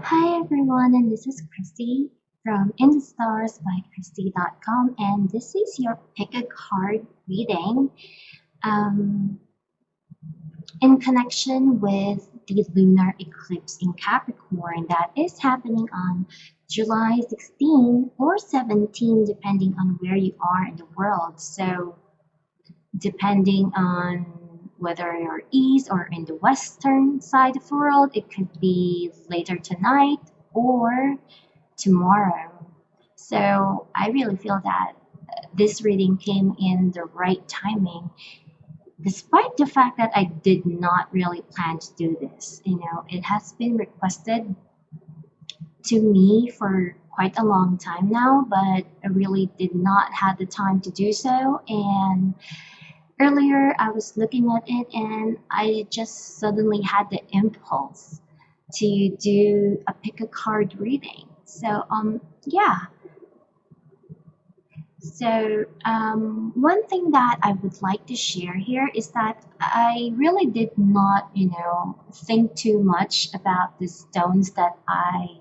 Hi everyone, and this is Krissy from InTheStarsByKrissy.com, and this is your pick a card reading um, in connection with the lunar eclipse in Capricorn that is happening on July 16 or 17, depending on where you are in the world. So, depending on whether you're east or in the western side of the world, it could be later tonight or tomorrow. So I really feel that this reading came in the right timing, despite the fact that I did not really plan to do this. It has been requested to me for quite a long time now, but I really did not have the time to do so. And earlier I was looking at it and I just suddenly had the impulse to do a pick a card reading. Yeah, one thing that I would like to share here is that I really did not, think too much about the stones that I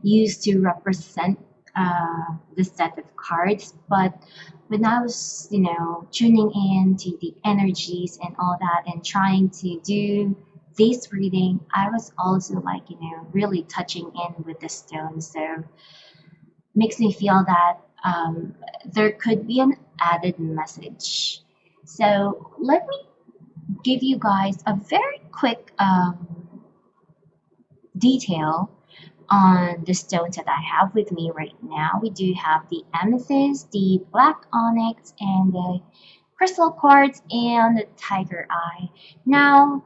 used to represent the set of cards. But when I was, tuning in to the energies and all that and trying to do this reading, I was also like, really touching in with the stones. So makes me feel that there could be an added message. So let me give you guys a very quick detail on the stones that I have with me right now. We do have the amethyst, the black onyx, and the crystal quartz, and the tiger eye. Now,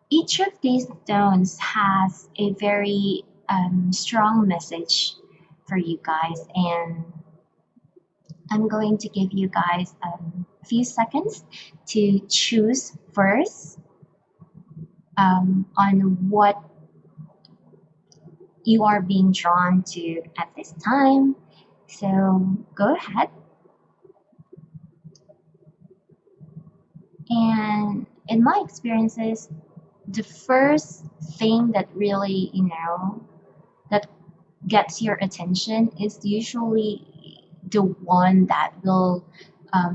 each of these stones has a very strong message for you guys, and I'm going to give you guys a few seconds to choose first on what you are being drawn to at this time. So go ahead. And in my experiences, the first thing that really, that gets your attention is usually the one that will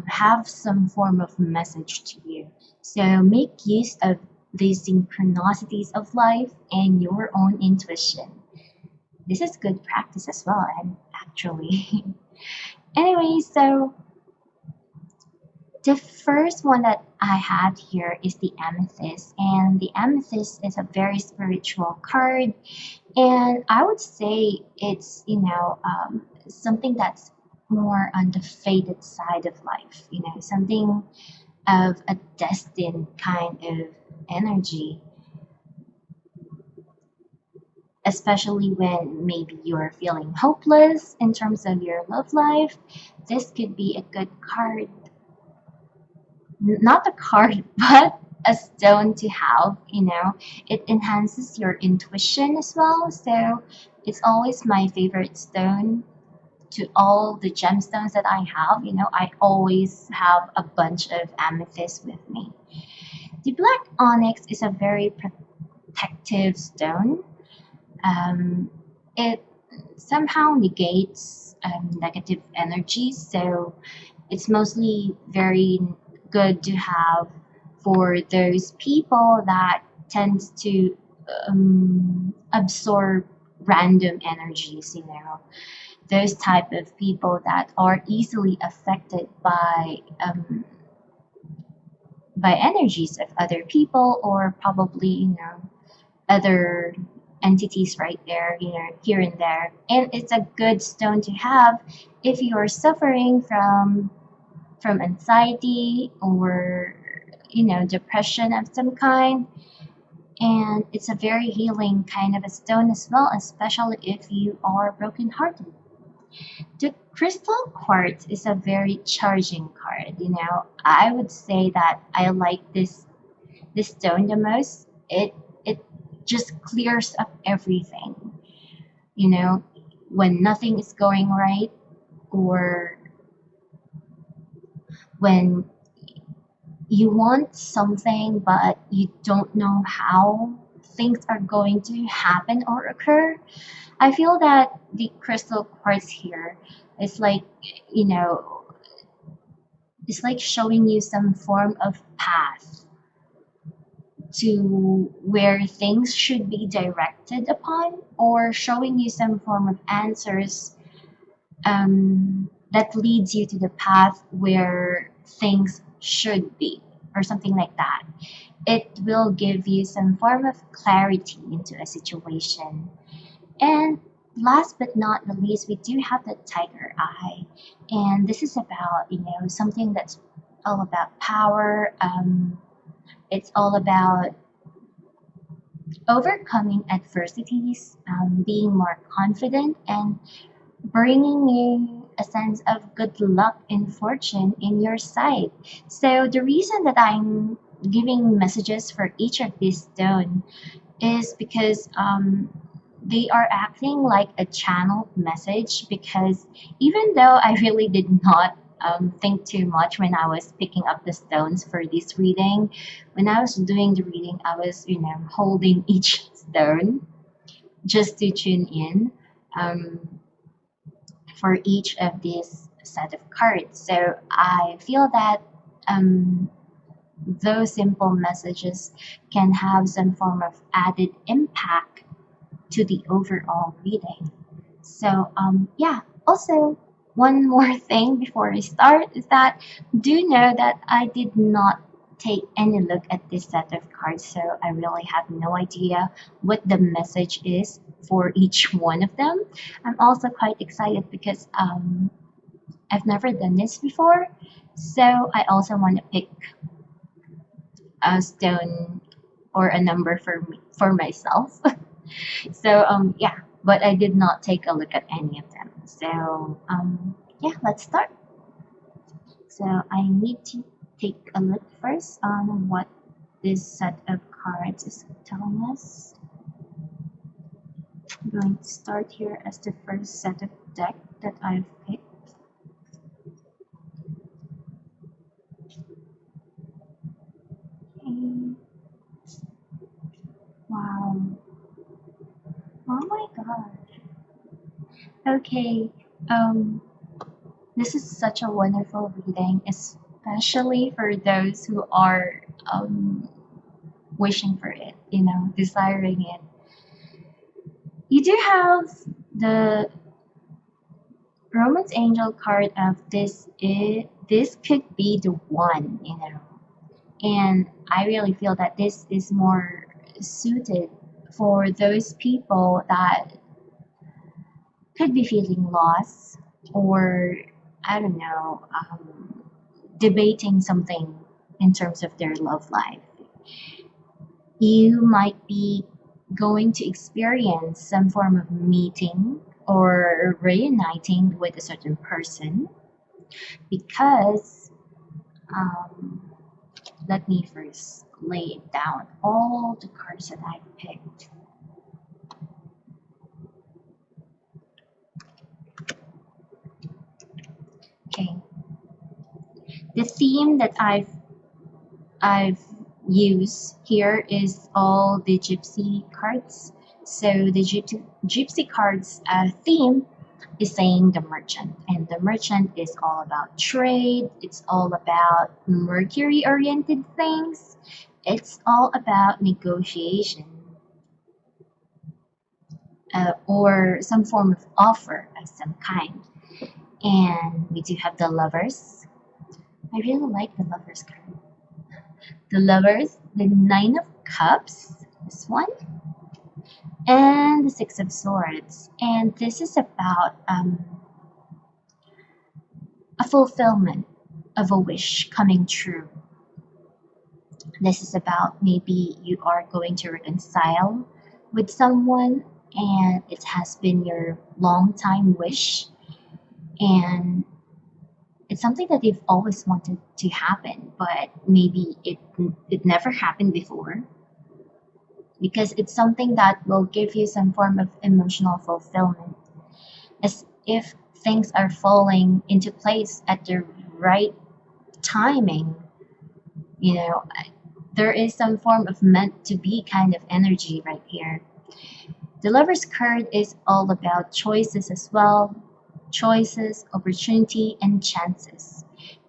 have some form of message to you. So make use of the synchronicities of life and your own intuition. This is good practice as well, and actually. Anyway, so the first one that I had here is the amethyst, and the amethyst is a very spiritual card, and I would say it's something that's more on the faded side of life, something of a destined kind of energy, especially when maybe you're feeling hopeless in terms of your love life. This could be a good card, not a card, but a stone to have. It enhances your intuition as well. So it's always my favorite stone to all the gemstones that I have. I always have a bunch of amethyst with me. The black onyx is a very protective stone. It somehow negates negative energy, so it's mostly very good to have for those people that tends to absorb random energies, those type of people that are easily affected by energies of other people, or probably other entities right there, here and there. And it's a good stone to have if you're suffering from anxiety or depression of some kind. And it's a very healing kind of a stone as well, especially if you are brokenhearted. The crystal quartz is a very charging card. I would say that I like this stone the most. It just clears up everything. You know, when nothing is going right, or when you want something but you don't know how, things are going to happen or occur. I feel that the crystal quartz here is like, you know, it's like showing you some form of path to where things should be directed upon, or showing you some form of answers that leads you to the path where things should be, or something like that. It will give you some form of clarity into a situation. And last but not the least, we do have the tiger eye. And this is about, something that's all about power. It's all about overcoming adversities, being more confident, and bringing you a sense of good luck and fortune in your side. So the reason that I'm giving messages for each of these stone is because they are acting like a channeled message, because even though I really did not think too much when I was picking up the stones for this reading, when I was doing the reading, I was, holding each stone just to tune in for each of these set of cards. So I feel that those simple messages can have some form of added impact to the overall reading. So yeah, also one more thing before we start is that do know that I did not take any look at this set of cards, so I really have no idea what the message is for each one of them. I'm also quite excited because I've never done this before, so I also want to pick a stone or a number for myself. So yeah, but I did not take a look at any of them. So yeah, let's start. So I need to take a look first on what this set of cards is telling us. I'm going to start here as the first set of deck that I've picked. Okay. Wow. Oh my gosh. Okay. This is such a wonderful reading, especially for those who are wishing for it, desiring it. You do have the Romance Angel card of this. This could be the one, and I really feel that this is more suited for those people that could be feeling lost, or I don't know, debating something in terms of their love life. You might be going to experience some form of meeting or reuniting with a certain person, because let me first lay it down all the cards that I picked. Okay, the theme that I've used here is all the gypsy cards. So the gypsy cards theme is saying the merchant, and the merchant is all about trade. It's all about Mercury oriented things. It's all about negotiation, or some form of offer of some kind. And we do have the lovers. I really like the lovers card. The lovers, the nine of cups, this one, and the six of swords. And this is about a fulfillment of a wish coming true. This is about maybe you are going to reconcile with someone, and it has been your long time wish, and it's something that you've always wanted to happen, but maybe it never happened before, because it's something that will give you some form of emotional fulfillment, as if things are falling into place at the right timing. You know, there is some form of meant to be kind of energy right here. The Lover's card is all about choices as well. Choices, opportunity, and chances.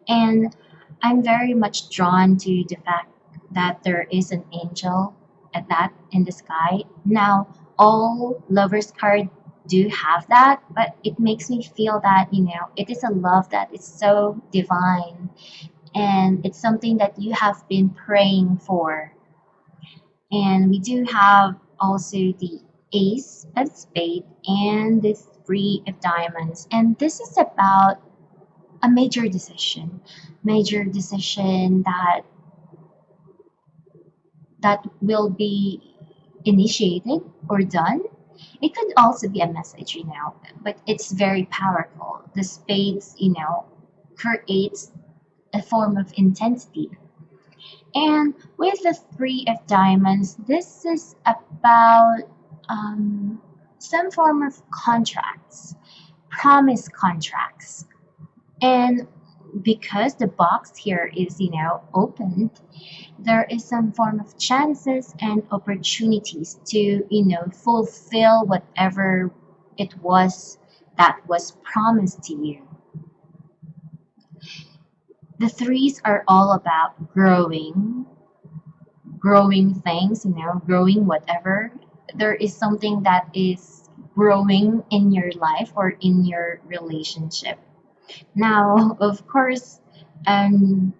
And I'm very much drawn to the fact that there is an angel at that in the sky. Now, all Lover's card do have that, but it makes me feel that, it is a love that is so divine, and it's something that you have been praying for. And we do have also the Ace of Spades and the Three of Diamonds. And this is about a major decision that will be initiated or done. It could also be a message, but it's very powerful. The spades, creates a form of intensity. And with the Three of Diamonds, this is about some form of contracts, promise contracts. And because the box here is, opened, there is some form of chances and opportunities to, fulfill whatever it was that was promised to you. The threes are all about growing things, growing whatever. There is something that is growing in your life or in your relationship. Now, of course, I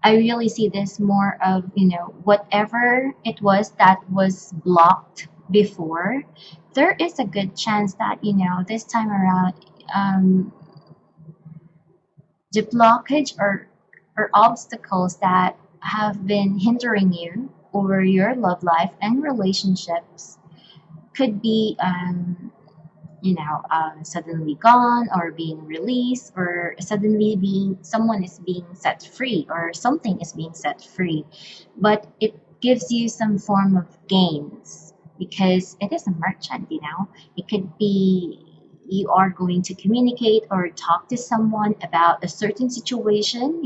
really see this more of, whatever it was that was blocked before, there is a good chance that, this time around, the blockage or obstacles that have been hindering you over your love life and relationships could be suddenly gone or being released, or suddenly someone is being set free, or something is being set free. But it gives you some form of gains because it is a merchant. It could be you are going to communicate or talk to someone about a certain situation,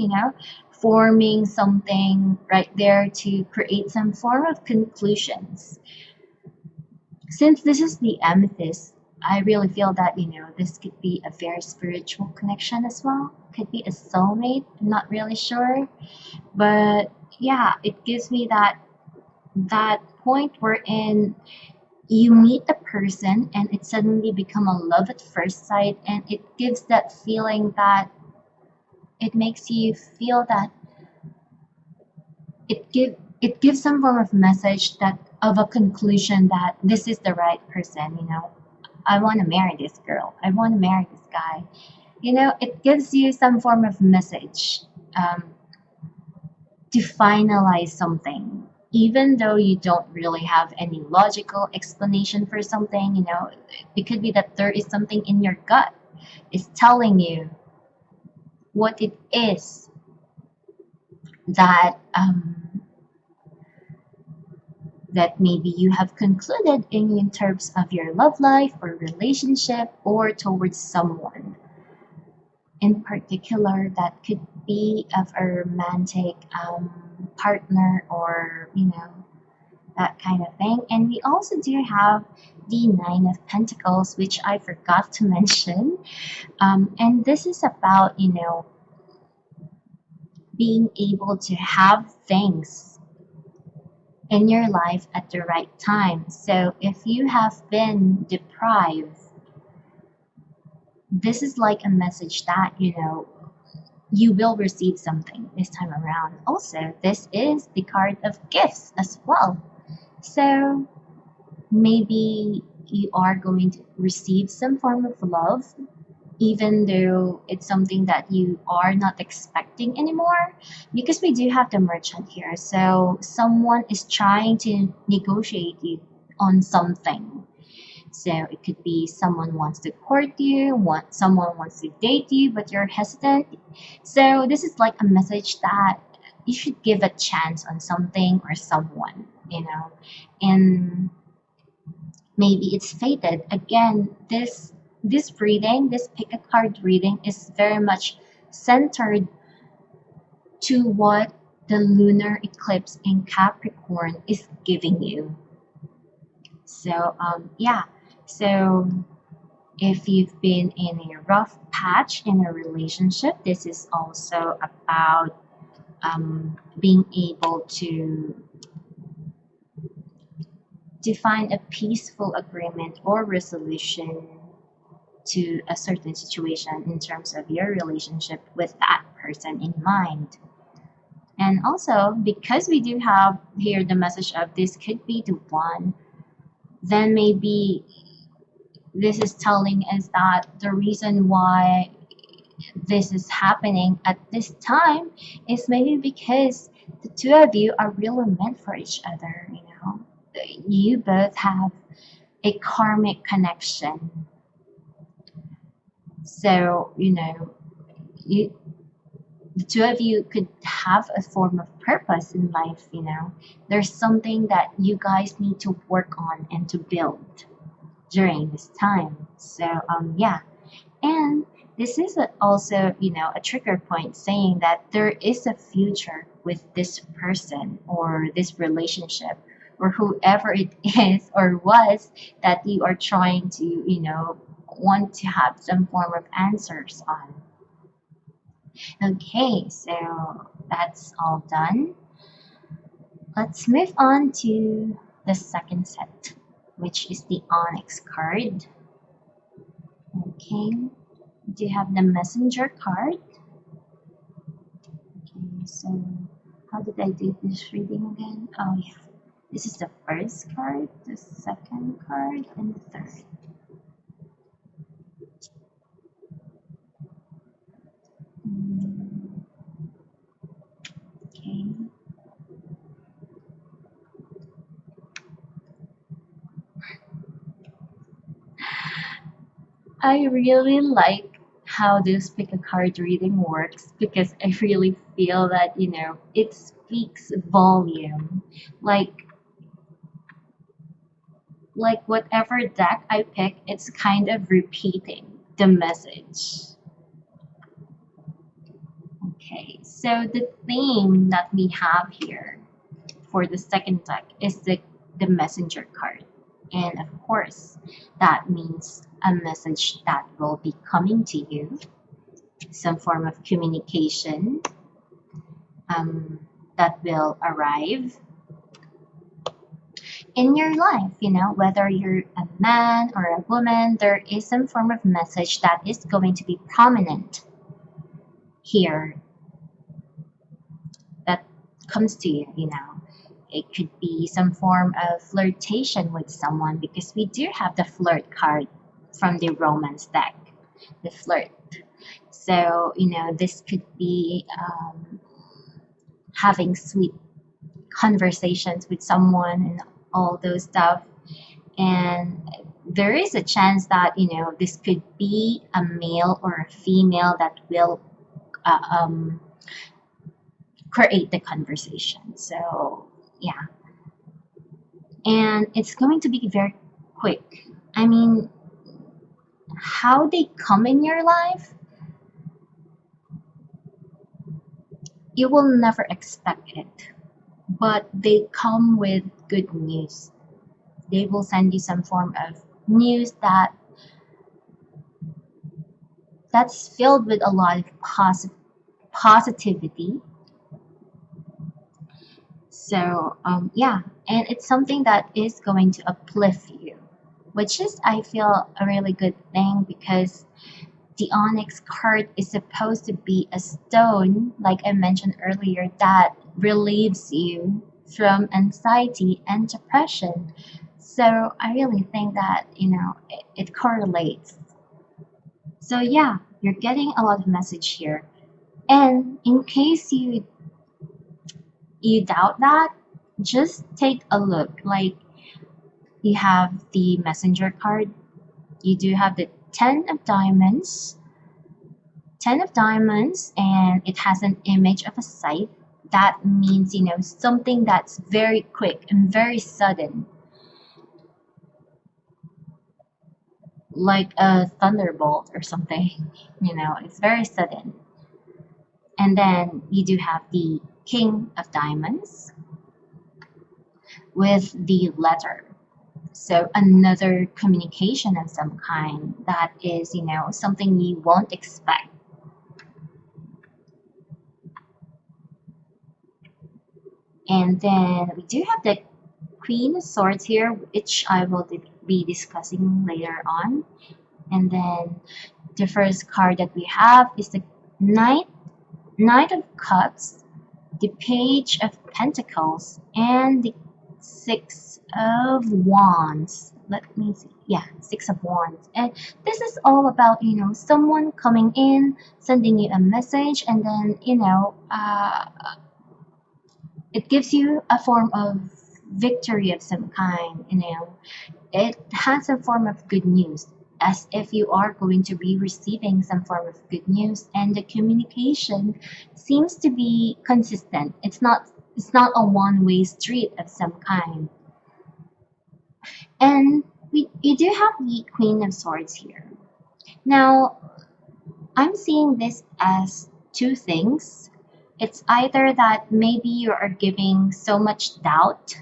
forming something right there to create some form of conclusions. Since this is the amethyst, I really feel that, this could be a very spiritual connection as well. Could be a soulmate, I'm not really sure. But yeah, it gives me that point wherein you meet a person and it suddenly become a love at first sight, and it gives that feeling that it makes you feel that it gives some form of message that of a conclusion that this is the right person. I want to marry this girl, I want to marry this guy. It gives you some form of message, to finalize something, even though you don't really have any logical explanation for something. It could be that there is something in your gut is telling you what it is that that maybe you have concluded in terms of your love life or relationship, or towards someone in particular. That could be of a romantic partner, or that kind of thing. And we also do have the Nine of Pentacles, which I forgot to mention. And this is about, being able to have things in your life at the right time. So if you have been deprived, this is like a message that, you will receive something this time around. Also, this is the card of gifts as well. So maybe you are going to receive some form of love, even though it's something that you are not expecting anymore, because we do have the merchant here. So someone is trying to negotiate you on something. So it could be someone wants to court you, someone wants to date you, but you're hesitant. So this is like a message that you should give a chance on something or someone, and maybe it's fated. Again, this reading, this pick a card reading, is very much centered to what the lunar eclipse in Capricorn is giving you. So yeah, so if you've been in a rough patch in a relationship, this is also about being able to find a peaceful agreement or resolution to a certain situation in terms of your relationship with that person in mind. And also, because we do have here the message of this could be the one, then maybe this is telling us that the reason why this is happening at this time is maybe because the two of you are really meant for each other, you know. You both have a karmic connection. So, you know, you the two of you could have a form of purpose in life, you know. There's something that you guys need to work on and to build during this time. So yeah, and this is also, you know, a trigger point saying that there is a future with this person or this relationship or whoever it is or was that you are trying to, you know, want to have some form of answers on. Okay, so that's all done. Let's move on to the second set, which is the Onyx card. Okay, do you have the Messenger card? Okay, so how did I do this reading again? Oh yeah, this is the first card, the second card, and the third. Okay. I really like how this pick a card reading works because I really feel that, you know, it speaks volume. Like whatever deck I pick, it's kind of repeating the message. Okay, so the theme that we have here for the second deck is the messenger card. And of course, that means a message that will be coming to you, some form of communication that will arrive in your life, you know, whether you're a man or a woman, there is some form of message that is going to be prominent here that comes to you, you know. It could be some form of flirtation with someone because we do have the flirt card from the romance deck, the flirt. So, you know, this could be having sweet conversations with someone and all those stuff. And there is a chance that, you know, this could be a male or a female that will create the conversation. So yeah, and it's going to be very quick. I mean, how they come in your life, you will never expect it, but they come with good news. They will send you some form of news that's filled with a lot of positivity. So yeah, and it's something that is going to uplift you, which is, I feel, a really good thing because the Onyx card is supposed to be a stone, like I mentioned earlier, that relieves you from anxiety and depression. So I really think that, you know, it correlates. So yeah, you're getting a lot of message here. And in case you doubt that, just take a look. Like, you have the messenger card, you do have the 10 of diamonds, and it has an image of a scythe. That means, you know, something that's very quick and very sudden, like a thunderbolt or something. You know, it's very sudden. And then you do have the King of Diamonds with the letter. So another communication of some kind that is, something you won't expect. And then we do have the Queen of Swords here, which I will be discussing later on. And then the first card that we have is the Knight of Cups, the Page of Pentacles, and the Six of Wands. Let me see. Yeah, Six of Wands. And this is all about, someone coming in, sending you a message, and then, it gives you a form of victory of some kind, It has a form of good news, as if you are going to be receiving some form of good news, and the communication seems to be consistent. It's not a one-way street of some kind. And you do have the Queen of Swords here. Now, I'm seeing this as two things. It's either that maybe you are giving so much doubt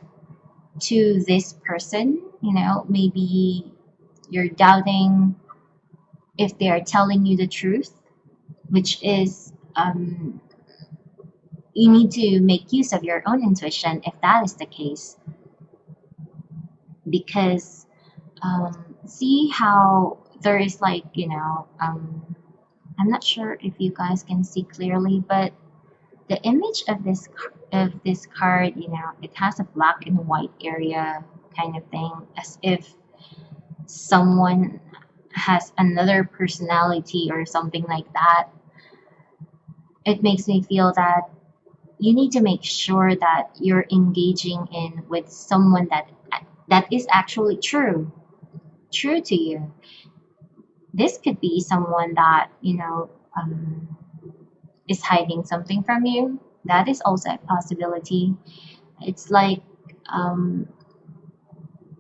to this person, maybe you're doubting if they are telling you the truth, which is you need to make use of your own intuition if that is the case. Because see how there is like, I'm not sure if you guys can see clearly, but the image of this card, it has a black and white area kind of thing, as if someone has another personality or something like that. It makes me feel that you need to make sure that you're engaging in with someone that is actually true to you. This could be someone that is hiding something from you. That is also a possibility. It's like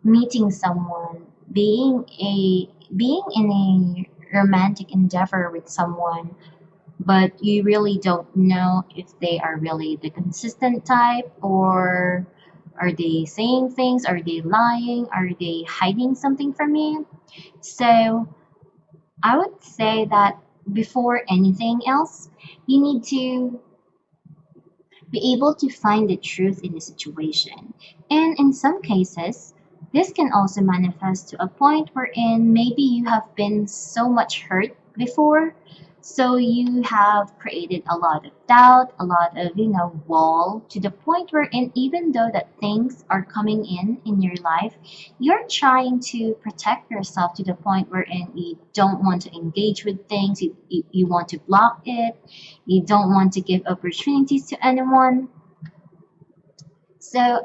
meeting someone, being in a romantic endeavor with someone, but you really don't know if they are really the consistent type, or are they saying things, are they lying, are they hiding something from you. So I would say that before anything else, you need to be able to find the truth in the situation. And in some cases, this can also manifest to a point wherein maybe you have been so much hurt before, so you have created a lot of doubt, a lot of, wall, to the point wherein even though that things are coming in your life, you're trying to protect yourself to the point wherein you don't want to engage with things, you want to block it, you don't want to give opportunities to anyone. So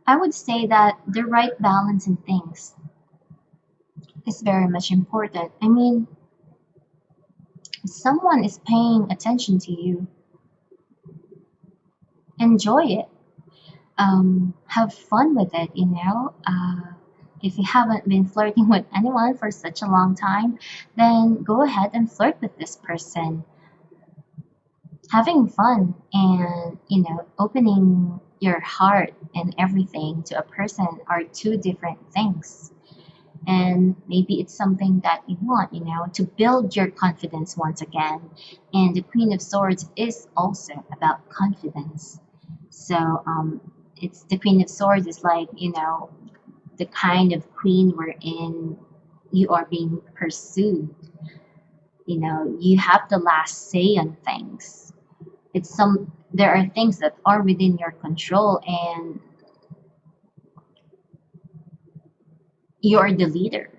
I would say that the right balance in things is very much important. I mean, if someone is paying attention to you, enjoy it. Have fun with it, if you haven't been flirting with anyone for such a long time, then go ahead and flirt with this person. Having fun and, opening your heart and everything to a person are two different things. And maybe it's something that you want, to build your confidence once again. And the Queen of Swords is also about confidence. So it's the Queen of Swords is like, the kind of queen wherein you are being pursued. You have the last say on things. There are things that are within your control, and you're the leader.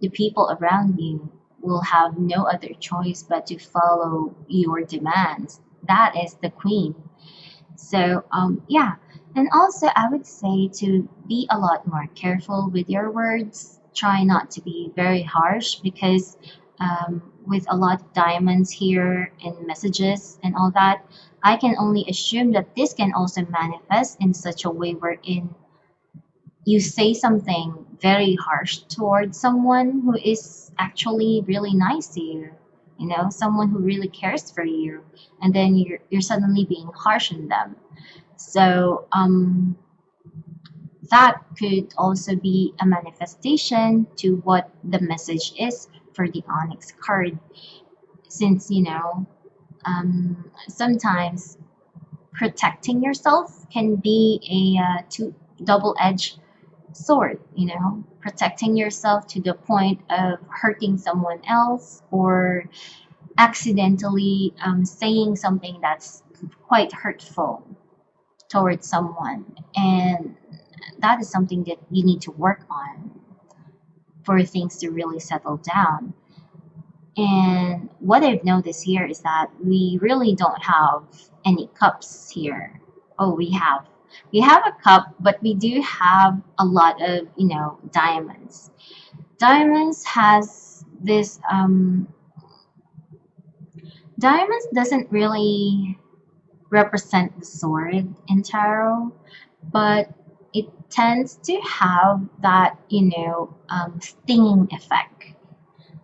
The people around you will have no other choice but to follow your demands. That is the queen. So yeah, and also I would say to be a lot more careful with your words. Try not to be very harsh, because with a lot of diamonds here and messages and all that, I can only assume that this can also manifest in such a way wherein you say something very harsh towards someone who is actually really nice to you. you know, someone who really cares for you, and then you're suddenly being harsh on them. So that could also be a manifestation to what the message is for the Onyx card, since you know, sometimes protecting yourself can be a double-edged sword, you know, protecting yourself to the point of hurting someone else, or accidentally saying something that's quite hurtful towards someone. And that is something that you need to work on for things to really settle down. And what I've noticed here is that we really don't have any cups here. Oh, we have a cup, but we do have a lot of, you know, diamonds. Diamonds has this diamonds doesn't really represent the sword in tarot, but it tends to have that, you know, stinging effect.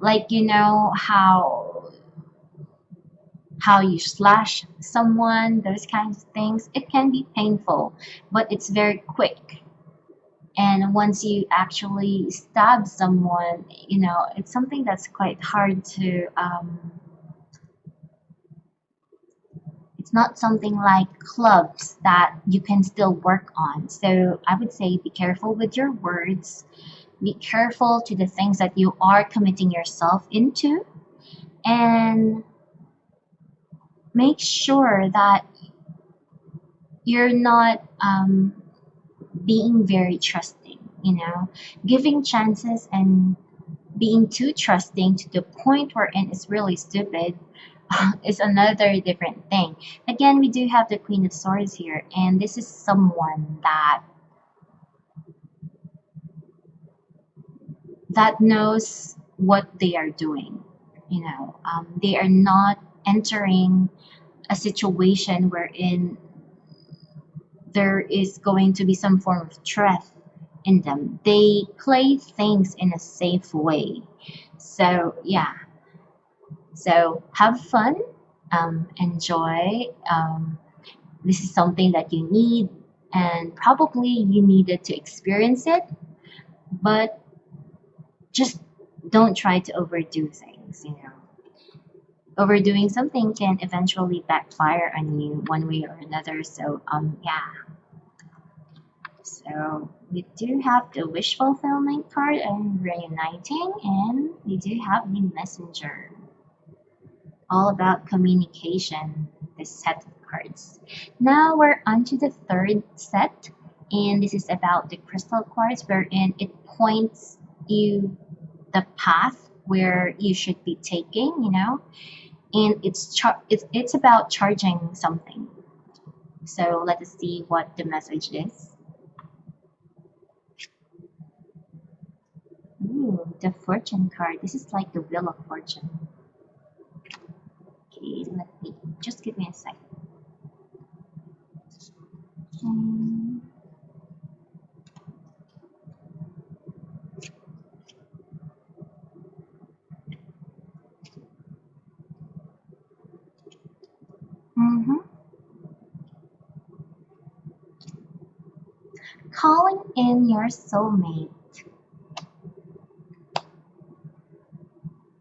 Like, you know, how you slash someone, those kinds of things. It can be painful, but it's very quick. And once you actually stab someone, you know, it's something that's quite hard to, it's not something like clubs that you can still work on. So I would say be careful with your words, be careful to the things that you are committing yourself into, and make sure that you're not being very trusting, you know, giving chances and being too trusting to the point wherein it's really stupid is another different thing. Again, we do have the Queen of Swords here, and this is someone that knows what they are doing. You know, they are not entering a situation wherein there is going to be some form of threat in them. They play things in a safe way. So yeah, so have fun, enjoy. This is something that you need, and probably you needed to experience it, but just don't try to overdo things, you know. Overdoing something can eventually backfire on you one way or another. So yeah. So we do have the wish fulfillment card and reuniting, and we do have the messenger. All about communication, this set of cards. Now we're on to the third set, and this is about the crystal quartz, wherein it points you the path where you should be taking, you know, and it's about charging something. So let us see what the message is. Ooh, the fortune card. This is like the wheel of fortune. Okay, let me just give me a second. Mm, mhm. Calling in your soulmate.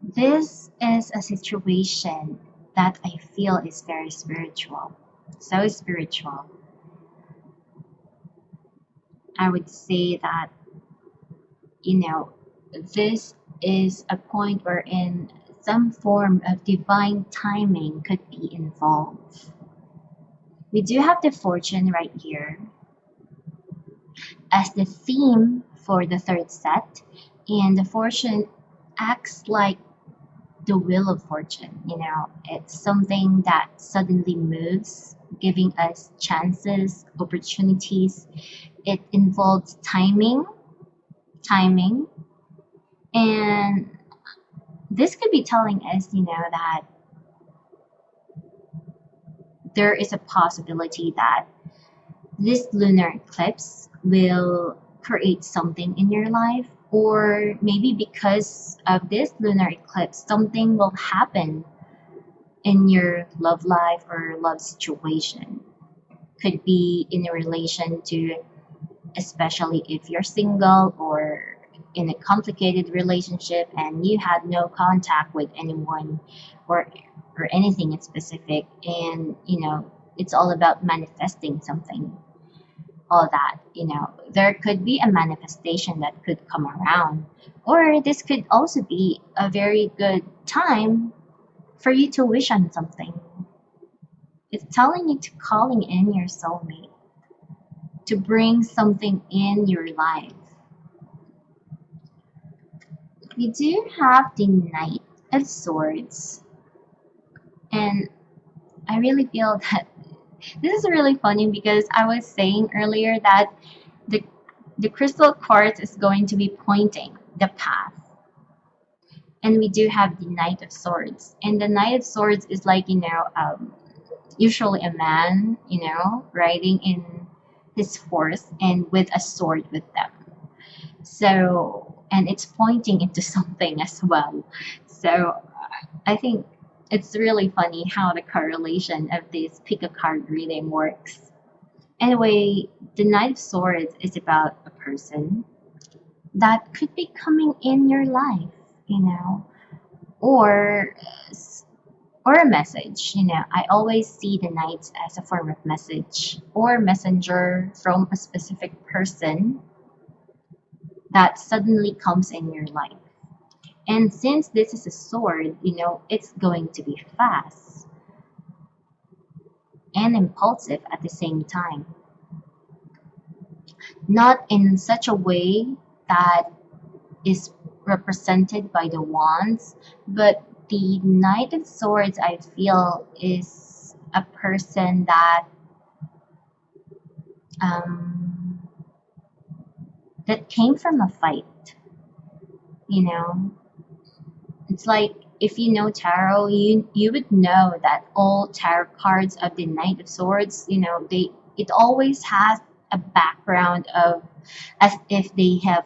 This is a situation that I feel is very spiritual. So spiritual. I would say that, you know, this is a point wherein some form of divine timing could be involved. We do have the fortune right here as the theme for the third set, and the fortune acts like the wheel of fortune. You know, it's something that suddenly moves, giving us chances, opportunities. It involves timing, and this could be telling us, you know, that there is a possibility that this lunar eclipse will create something in your life, or maybe because of this lunar eclipse, something will happen in your love life or love situation. Could be in a relation to, especially if you're single or in a complicated relationship and you had no contact with anyone or anything in specific, and it's all about manifesting something, all that. There could be a manifestation that could come around, or this could also be a very good time for you to wish on something. It's telling you to calling in your soulmate to bring something in your life. We do have the Knight of Swords, and I really feel that this is really funny because I was saying earlier that the the crystal quartz is going to be pointing the path, and we do have the Knight of Swords, and the Knight of Swords is like usually a man, riding in his horse and with a sword with them. So, and it's pointing into something as well. So, I think it's really funny how the correlation of this pick a card reading works. Anyway, the Knight of Swords is about a person that could be coming in your life, or a message. I always see the knights as a form of message or messenger from a specific person that suddenly comes in your life. And since this is a sword, it's going to be fast and impulsive at the same time. Not in such a way that is represented by the wands, but the Knight of Swords, I feel, is a person that that came from a fight. It's like, if you know tarot, you would know that all tarot cards of the Knight of Swords, it always has a background of as if they have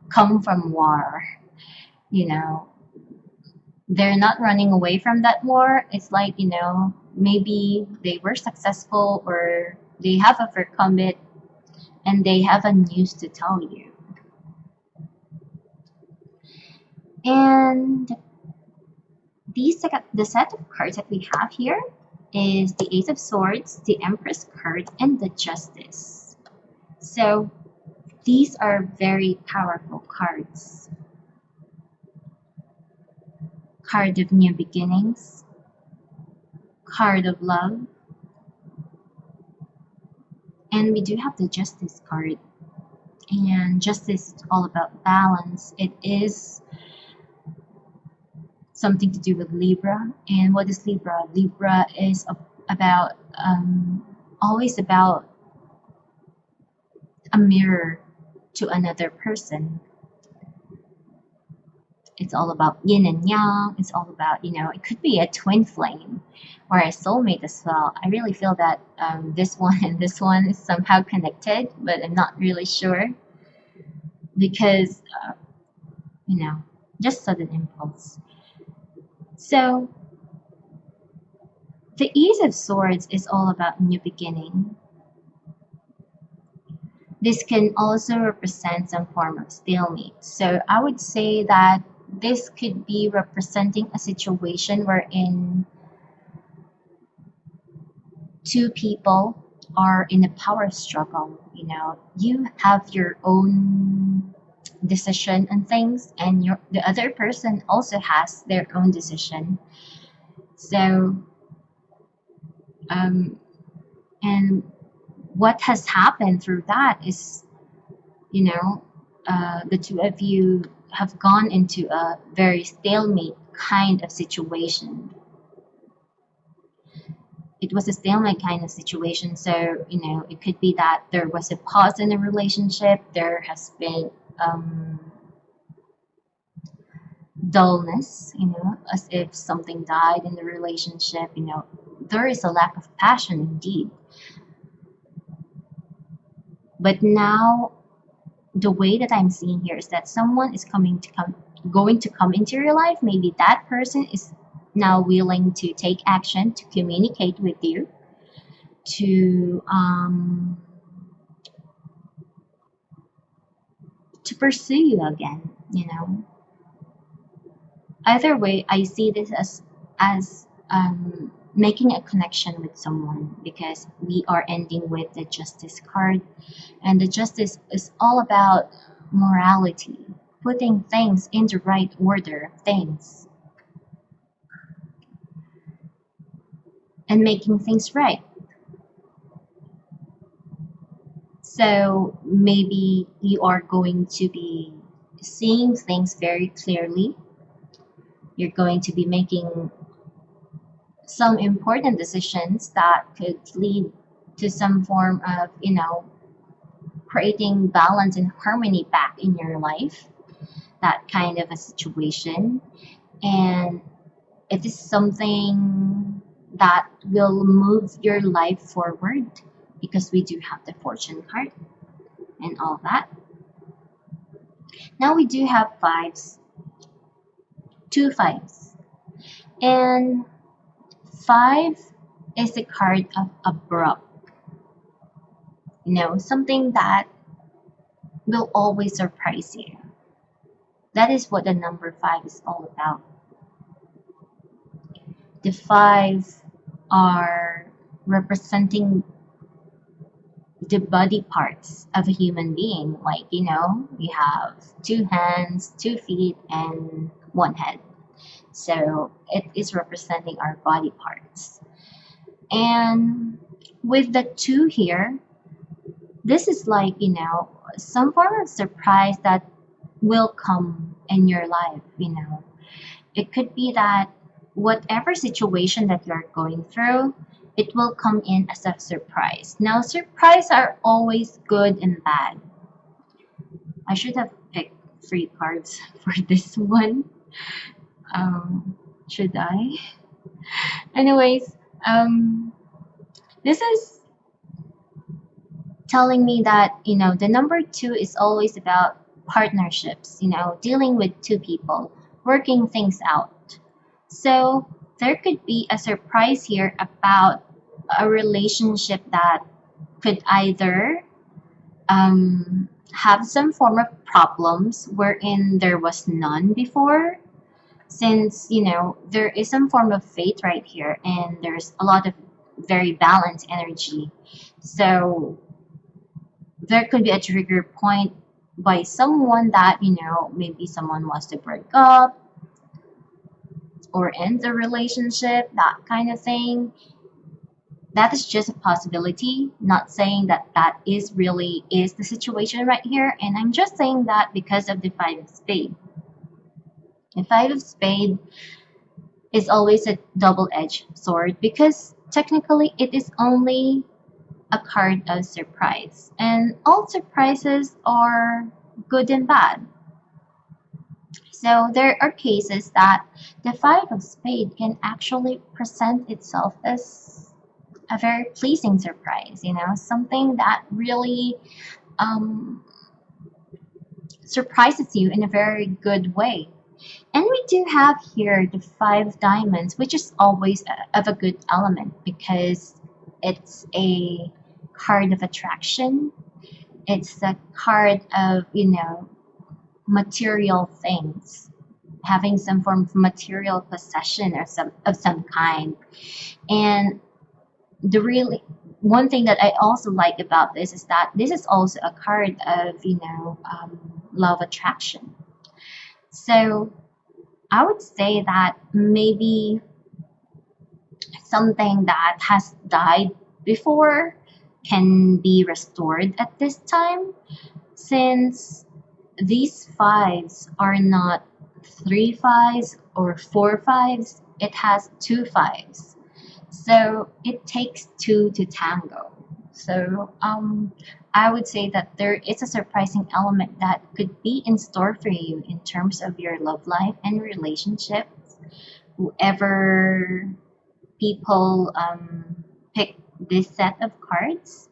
come from war. They're not running away from that war. It's like, maybe they were successful or they have overcome it and they have a news to tell you. And the set of cards that we have here is the Ace of Swords, the Empress card, and the Justice. So these are very powerful cards. Card of new beginnings, card of love, and we do have the Justice card. And Justice is all about balance. It is something to do with Libra. And what is Libra? Libra is about always about a mirror to another person. It's all about yin and yang. It's all about, it could be a twin flame or a soulmate as well. I really feel that this one and this one is somehow connected, but I'm not really sure because, just sudden impulse. So, the Ace of Swords is all about new beginning. This can also represent some form of stalemate. So I would say that this could be representing a situation wherein two people are in a power struggle. You have your own decision and things, and the other person also has their own decision. So, and what has happened through that is, the two of you have gone into a very stalemate kind of situation. It was a stalemate kind of situation. So, it could be that there was a pause in a relationship. There has been dullness, as if something died in the relationship. There is a lack of passion indeed. But now the way that I'm seeing here is that someone is going to come into your life. Maybe that person is now willing to take action to communicate with you, to pursue you again, you know. Either way, I see this as making a connection with someone, because we are ending with the Justice card, and the Justice is all about morality, putting things in the right order, things, and making things right. So maybe you are going to be seeing things very clearly. You're going to be making some important decisions that could lead to some form of, creating balance and harmony back in your life, that kind of a situation. And it is something that will move your life forward, because we do have the fortune card and all that. Now we do have fives, two fives. And five is the card of abrupt. Something that will always surprise you. That is what the number five is all about. The five are representing the body parts of a human being. Like, you have two hands, 2 feet, and one head. So it is representing our body parts. And with the two here, this is like, some form of surprise that will come in your life. It could be that whatever situation that you're going through, it will come in as a surprise. Now, surprises are always good and bad. I should have picked 3 cards for this one. Should I? Anyways, this is telling me that, the number 2 is always about partnerships, dealing with 2 people, working things out. So there could be a surprise here about a relationship that could either have some form of problems wherein there was none before, since there is some form of fate right here, and there's a lot of very balanced energy. So there could be a trigger point by someone that maybe someone wants to break up or end the relationship, that kind of thing. That is just a possibility, not saying that that is the situation right here. And I'm just saying that because of the 5 of spade. The 5 of spade is always a double-edged sword, because technically it is only a card of surprise, and all surprises are good and bad. So there are cases that the 5 of spade can actually present itself as a very pleasing surprise, something that really surprises you in a very good way. And we do have here the 5 diamonds, which is always of a good element, because it's a card of attraction. It's a card of, material things, having some form of material possession or some kind. And the really one thing that I also like about this is that this is also a card of, love attraction. So I would say that maybe something that has died before can be restored at this time, since these 5s are not 3 5s or 4 5s, it has 2 5s. So it takes 2 to tango. So I would say that there is a surprising element that could be in store for you in terms of your love life and relationships. Whoever people pick this set of cards,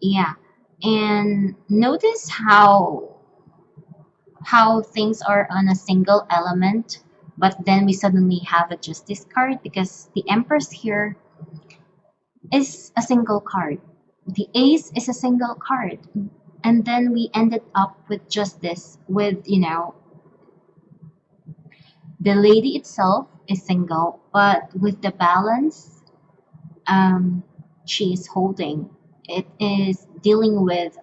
yeah, And notice how things are on a single element, but then we suddenly have a justice card because the Empress here is a single card. The Ace is a single card. And then we ended up with justice with, the lady itself is single, but with the balance um, she is holding, it is dealing with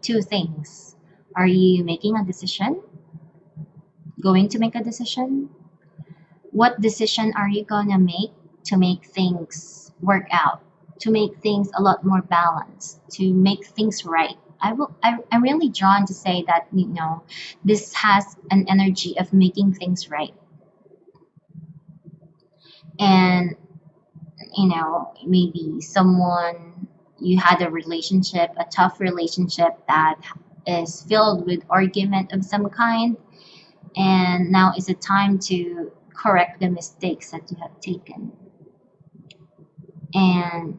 two things. Are you making a decision? Going to make a decision? What decision are you gonna make things work out, to make things a lot more balanced, to make things right? I'm really drawn to say that this has an energy of making things right. And maybe someone, you had a relationship, a tough relationship that is filled with argument of some kind, and now is the time to correct the mistakes that you have taken. And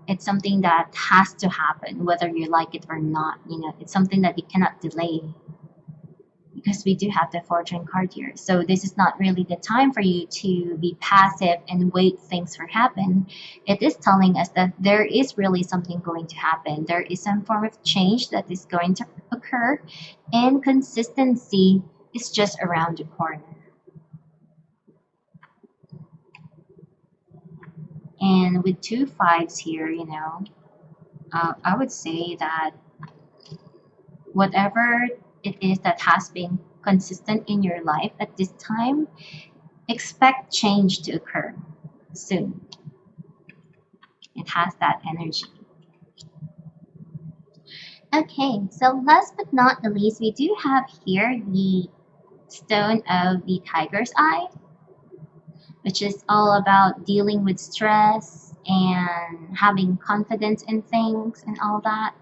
it's something that has to happen whether you like it or not. It's something that you cannot delay, because we do have the fortune card here. So this is not really the time for you to be passive and wait things for happen. It is telling us that there is really something going to happen. There is some form of change that is going to occur, and consistency is just around the corner. And with two fives here, I would say that whatever it is that has been consistent in your life at this time, expect change to occur soon. It has that energy. Okay, so last but not the least, we do have here the stone of the tiger's eye, which is all about dealing with stress and having confidence in things and all that.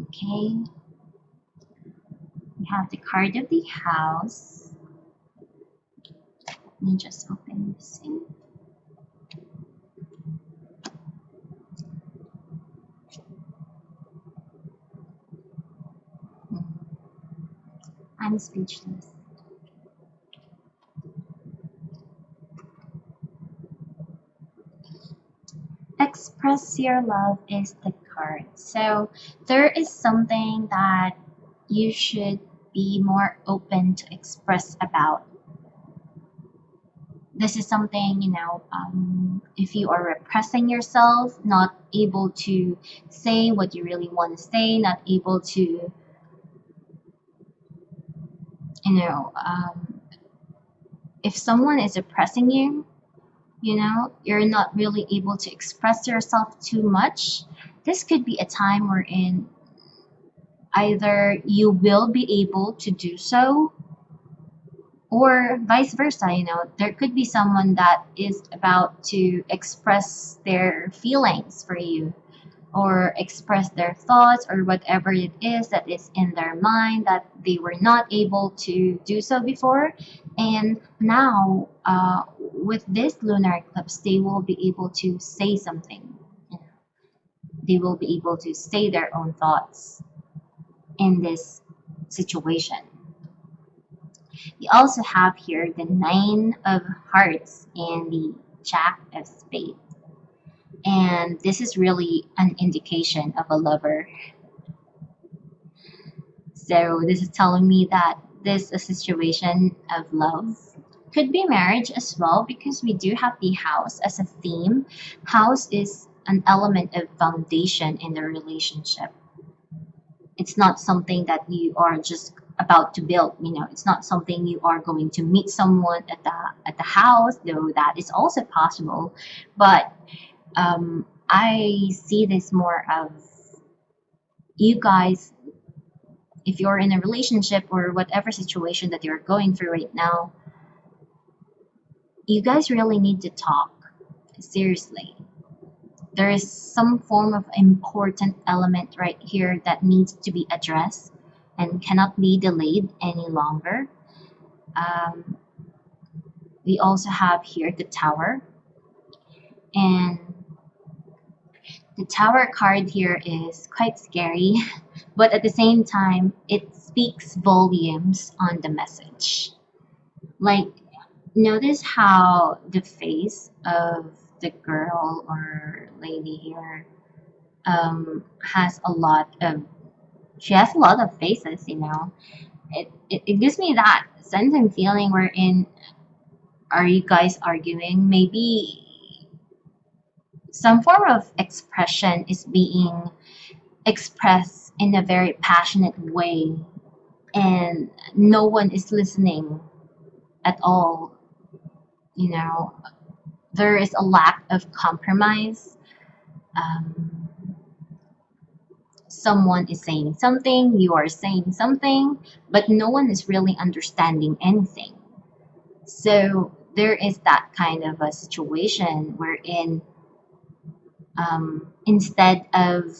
Okay, we have the card of the house. Let me just open this in. I'm speechless. Express your love is the card. So there is something that you should be more open to express about. This is something, if you are repressing yourself, not able to say what you really want to say, not able to, if someone is oppressing you, you're not really able to express yourself too much. This could be a time wherein either you will be able to do so, or vice versa. There could be someone that is about to express their feelings for you, or express their thoughts, or whatever it is that is in their mind that they were not able to do so before. And now, with this lunar eclipse, they will be able to say something. They will be able to say their own thoughts in this situation. We also have here the Nine of Hearts and the Jack of Spades. And this is really an indication of a lover. So this is telling me that this is a situation of love. Could be marriage as well, because we do have the house as a theme. House is an element of foundation in the relationship. It's not something that you are just about to build. It's not something you are going to meet someone at the house, though that is also possible. But I see this more of you guys, if you're in a relationship or whatever situation that you're going through right now, you guys really need to talk. Seriously. There is some form of important element right here that needs to be addressed and cannot be delayed any longer. We also have here the Tower. And The Tower card here is quite scary, but at the same time, it speaks volumes on the message. Like, notice how the face of the girl or lady here has a lot of, she has a lot of faces, you know. It gives me that sense and feeling wherein, are you guys arguing? Maybe some form of expression is being expressed in a very passionate way, and no one is listening at all. You know, there is a lack of compromise. Um, Someone is saying something, you are saying something, but no one is really understanding anything. So there is that kind of a situation wherein, instead of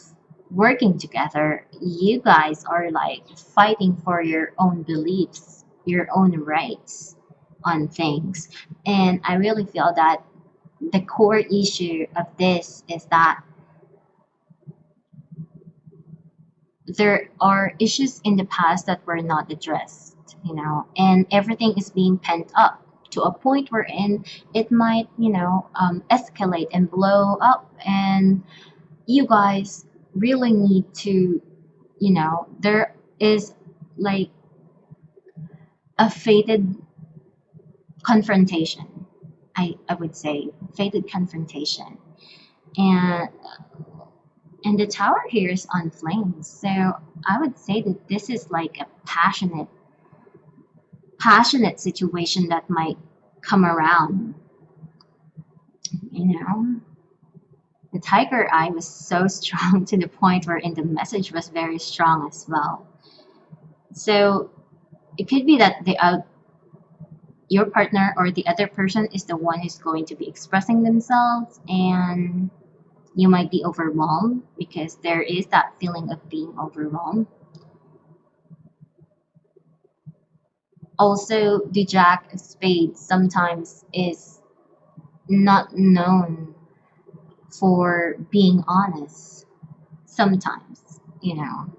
working together, you guys are like fighting for your own beliefs, your own rights on things. And I really feel that the core issue of this is that there are issues in the past that were not addressed, you know, and everything is being pent up to a point wherein it might, escalate and blow up. And you guys really need to, there is like a fated confrontation. I would say fated confrontation. And and the tower here is on flames. So I would say that this is like a passionate situation that might come around, you know. The tiger eye was so strong to the point where in the message was very strong as well. So it could be that your partner or the other person is the one who's going to be expressing themselves, and you might be overwhelmed because there is that feeling of being overwhelmed. Also, the Jack of Spades sometimes is not known for being honest. Sometimes, you know.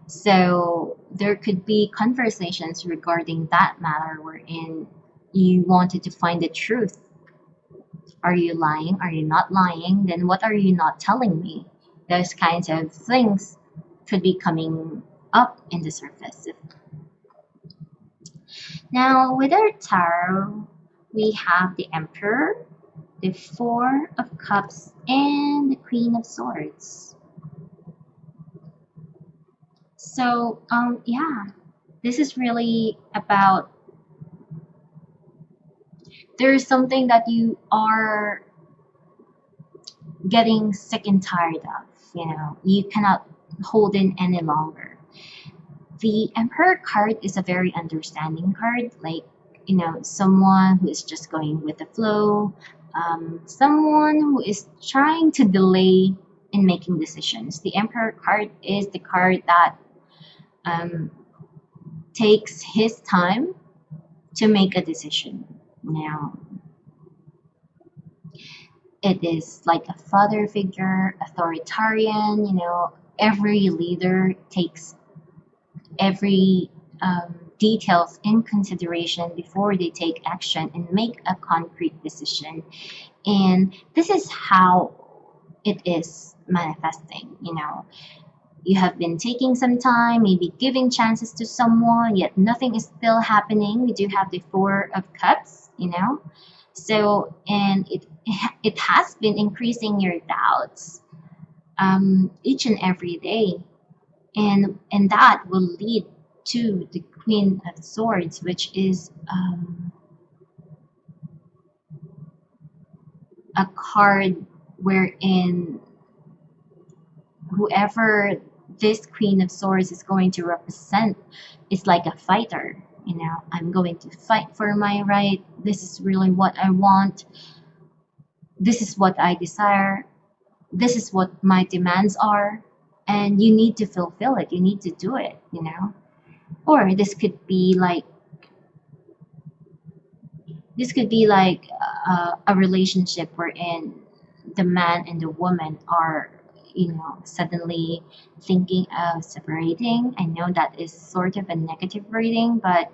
So there could be conversations regarding that matter wherein you wanted to find the truth. Are you lying? Are you not lying? Then what are you not telling me? Those kinds of things could be coming up in the surface. Now, with our tarot, we have the Emperor, the Four of Cups, and the Queen of Swords. So, yeah, this is really about, there's something that you are getting sick and tired of, you cannot hold in any longer. The Emperor card is a very understanding card, like, someone who is just going with the flow, someone who is trying to delay in making decisions. The Emperor card is the card that takes his time to make a decision. Now, it is like a father figure, authoritarian, every leader takes every details in consideration before they take action and make a concrete decision. And this is how it is manifesting. You have been taking some time, maybe giving chances to someone, yet nothing is still happening. We do have the Four of Cups, so, and it has been increasing your doubts each and every day, and that will lead to the Queen of Swords, which is a card wherein whoever this Queen of Swords is going to represent is like a fighter. I'm going to fight for my right. This is really what I want. This is what I desire. This is what my demands are. And you need to fulfill it. You need to do it, Or this could be like a relationship wherein the man and the woman are suddenly thinking of separating. I know that is sort of a negative reading, but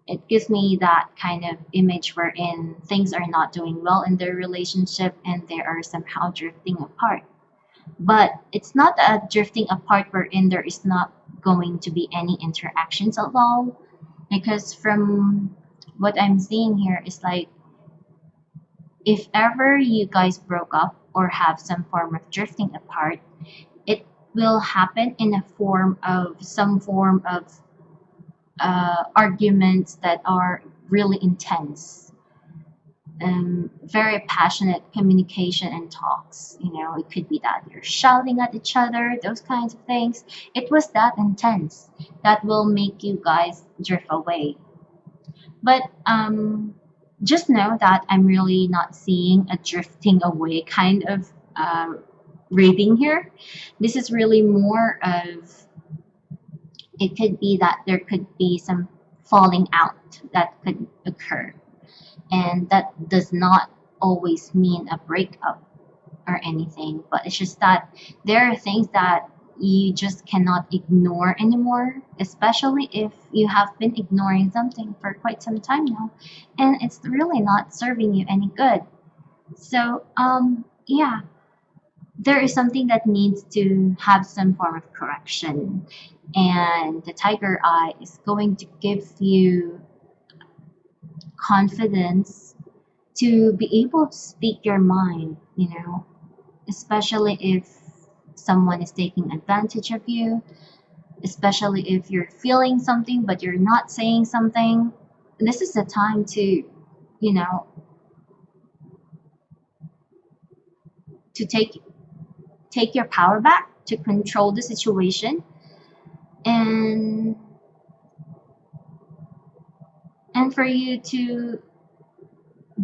it gives me that kind of image wherein things are not doing well in their relationship and they are somehow drifting apart. But it's not a drifting apart wherein there is not going to be any interactions at all. Because from what I'm seeing here is like, if ever you guys broke up or have some form of drifting apart, it will happen in a form of some form of arguments that are really intense, very passionate communication and talks. It could be that you're shouting at each other, those kinds of things. It was that intense that will make you guys drift away. But just know that I'm really not seeing a drifting away kind of reading here. This is really more of, it could be that there could be some falling out that could occur. And that does not always mean a breakup or anything, but it's just that there are things that you just cannot ignore anymore, especially if you have been ignoring something for quite some time now and it's really not serving you any good. So yeah, there is something that needs to have some form of correction, and the tiger eye is going to give you confidence to be able to speak your mind, especially if someone is taking advantage of you, especially if you're feeling something but you're not saying something. This is the time to, to take your power back, to control the situation, and for you to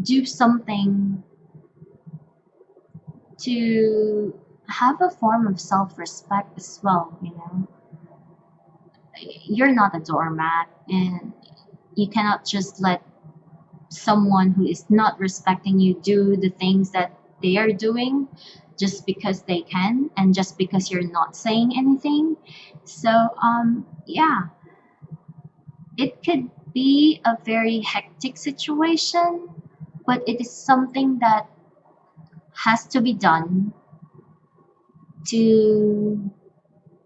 do something to have a form of self-respect as well. You're not a doormat, and you cannot just let someone who is not respecting you do the things that they are doing just because they can and just because you're not saying anything. So yeah, it could be a very hectic situation, but it is something that has to be done to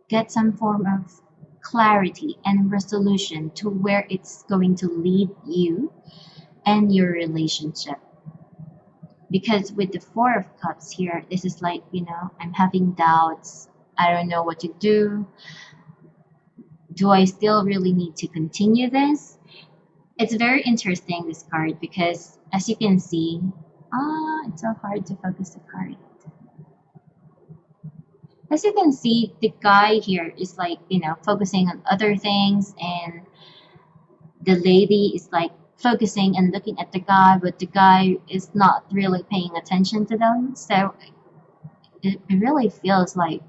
get some form of clarity and resolution to where it's going to lead you and your relationship. Because with the Four of Cups here, this is like, I'm having doubts. I don't know what to do. Do I still really need to continue this? It's very interesting, this card, because as you can see, it's so hard to focus the card. As you can see, the guy here is like, focusing on other things, and the lady is like focusing and looking at the guy, but the guy is not really paying attention to them. So it really feels like,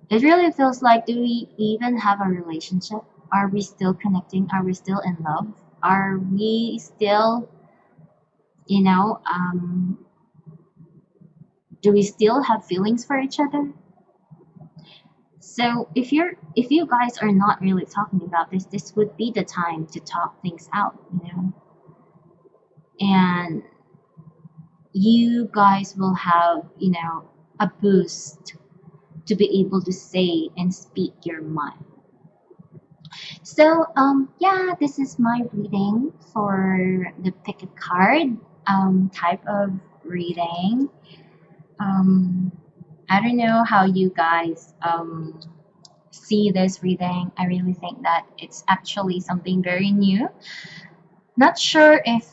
do we even have a relationship? Are we still connecting? Are we still in love? Are we still, do we still have feelings for each other? So if you guys are not really talking about this would be the time to talk things out, and you guys will have, a boost to be able to say and speak your mind. So yeah, this is my reading for the pick a card type of reading. I don't know how you guys see this reading. I really think that it's actually something very new. Not sure if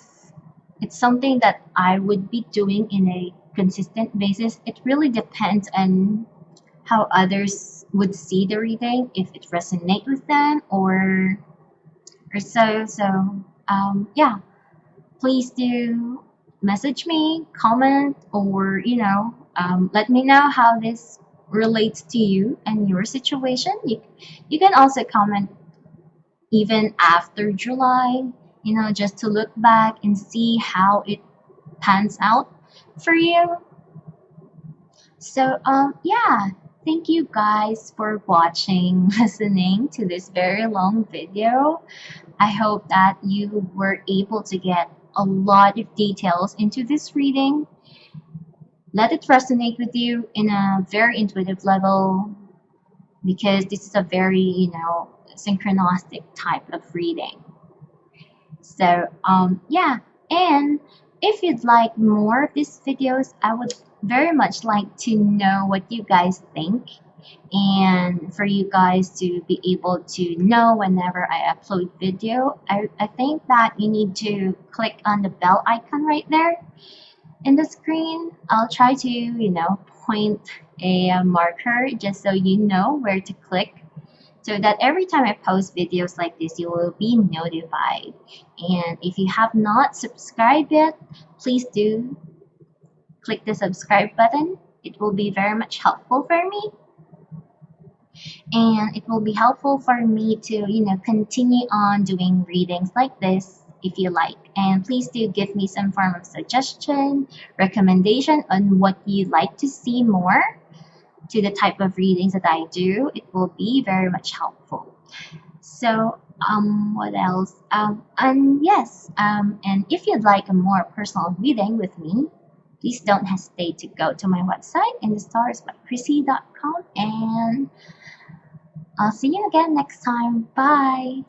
it's something that I would be doing in a consistent basis. It really depends on how others would see the reading, if it resonates with them or so. So yeah, please do message me, comment, or let me know how this relates to you and your situation. You can also comment even after July, just to look back and see how it pans out for you. So yeah, thank you guys for watching, listening to this very long video. I hope that you were able to get a lot of details into this reading. Let it resonate with you in a very intuitive level, because this is a very, synchronistic type of reading. So yeah, and if you'd like more of these videos, I would very much like to know what you guys think, and for you guys to be able to know whenever I upload video. I think that you need to click on the bell icon right there in the screen. I'll try to, point a marker just so you know where to click, so that every time I post videos like this, you will be notified. And if you have not subscribed yet, please do click the subscribe button. It will be very much helpful for me, and it will be helpful for me to, continue on doing readings like this if you like. And please do give me some form of suggestion, recommendation on what you'd like to see more to the type of readings that I do. It will be very much helpful. So what else? And yes, and if you'd like a more personal reading with me, please don't hesitate to go to my website in the stars by Krissy.com, and I'll see you again next time. Bye.